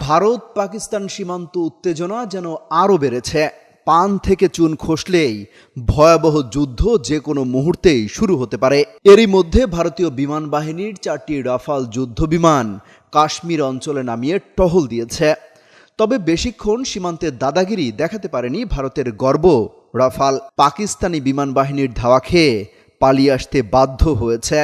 ভারত পাকিস্তান সীমান্ত উত্তেজনা যেন আরও বেড়েছে। পান থেকে চুন খসলেই ভয়াবহ যুদ্ধ যে কোনো মুহূর্তেই শুরু হতে পারে। এরই মধ্যে ভারতীয় বিমান বাহিনীর 4টি রাফাল যুদ্ধ বিমান কাশ্মীর অঞ্চলে নামিয়ে টহল দিয়েছে। তবে বেশিক্ষণ সীমান্তে দাদাগিরি দেখাতে পারেনি ভারতের গর্ব রাফাল। পাকিস্তানি বিমান বাহিনীর ধাওয়া খেয়ে পালিয়ে আসতে বাধ্য হয়েছে।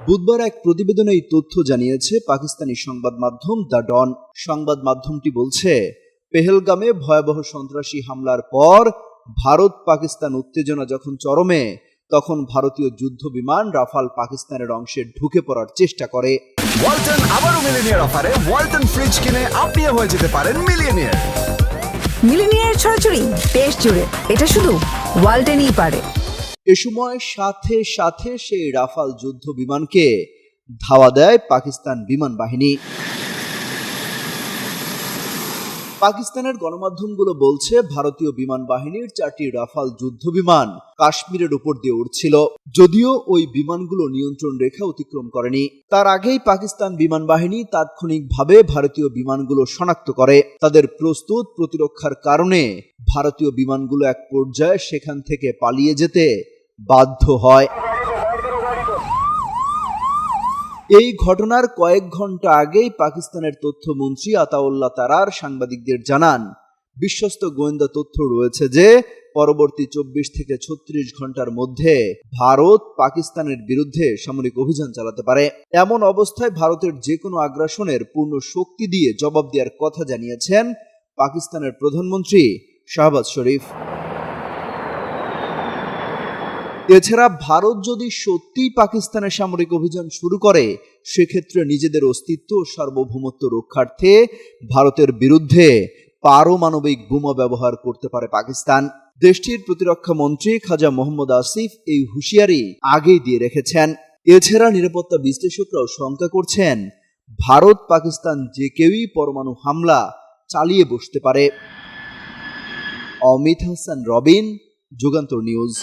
বুধবার এক প্রতিবেদনে এই তথ্য জানিয়েছে পাকিস্তানি সংবাদ মাধ্যম দ্য ডন। সংবাদ মাধ্যমটি বলছে, পেহেলগামে ভয়াবহ সন্ত্রাসী হামলার পর ভারত পাকিস্তান উত্তেজনা যখন চরমে, তখন ভারতীয় যুদ্ধ বিমান রাফাল পাকিস্তানের অংশে ঢুকে পড়ার চেষ্টা করে। ওয়ালটন আবারও মিলিনিয়ার অফারে ওয়ালটন ফ্রিজ কিনে আপনিও হয়ে যেতে পারেন মিলিয়নিয়ার। মিলিনিয়ার ছড়াছড়ি দেশ জুড়ে, এটা শুধু ওয়ালটনই পারে। এ সময় সাথে সাথে সেই রাফাল যুদ্ধ বিমানকে ধাওয়া দেয় পাকিস্তান বিমান বাহিনী। পাকিস্তানের গণমাধ্যমগুলো বলছে, ভারতীয় বিমান বাহিনীর 4টি রাফাল যুদ্ধ বিমান কাশ্মীরের উপর দিয়ে উড়ছিল। যদিও ওই বিমানগুলো নিয়ন্ত্রণ রেখা অতিক্রম করেনি। তার আগেই পাকিস্তান বিমান বাহিনী তাৎক্ষণিকভাবে ভারতীয় বিমানগুলো শনাক্ত করে। তাদের প্রস্তুত প্রতিরক্ষার কারণে ভারতীয় বিমানগুলো এক পর্যায়ে সেখান থেকে পালিয়ে যেতে বাধ্য হয়। এই ঘটনার কয়েক ঘন্টা আগেই পাকিস্তানের তথ্যমন্ত্রী আতাউল্লাহ তারার সাংবাদিকদের জানান, বিশ্বস্ত গোয়েন্দা তথ্য রয়েছে যে পরবর্তী 24 থেকে 36 ঘন্টার মধ্যে ভারত পাকিস্তানের বিরুদ্ধে সামরিক অভিযান চালাতে পারে। এমন অবস্থায় ভারতের যে কোনো আগ্রাসনের পূর্ণ শক্তি দিয়ে জবাব দেওয়ার কথা জানিয়েছেন পাকিস্তানের প্রধানমন্ত্রী শাহবাজ শরীফ। এছাড়া ভারত যদি সত্যিই পাকিস্তানের সামরিক অভিযান শুরু করে, সেক্ষেত্রে নিজেদের অস্তিত্ব ও সার্বভৌমত্ব রক্ষার্থে ভারতের বিরুদ্ধে পারমাণবিক বোমা ব্যবহার করতে পারে পাকিস্তান। দেশটির প্রতিরক্ষা মন্ত্রী খাজা মোহাম্মদ আসিফ এই হুঁশিয়ারি আগেই দিয়ে রেখেছেন। এছাড়া নিরাপত্তা বিশ্লেষকরাও শঙ্কা করছেন, ভারত পাকিস্তান যে কেউই পরমাণু হামলা চালিয়ে বসতে পারে। অমিত হাসান রবিন, যুগান্তর নিউজ।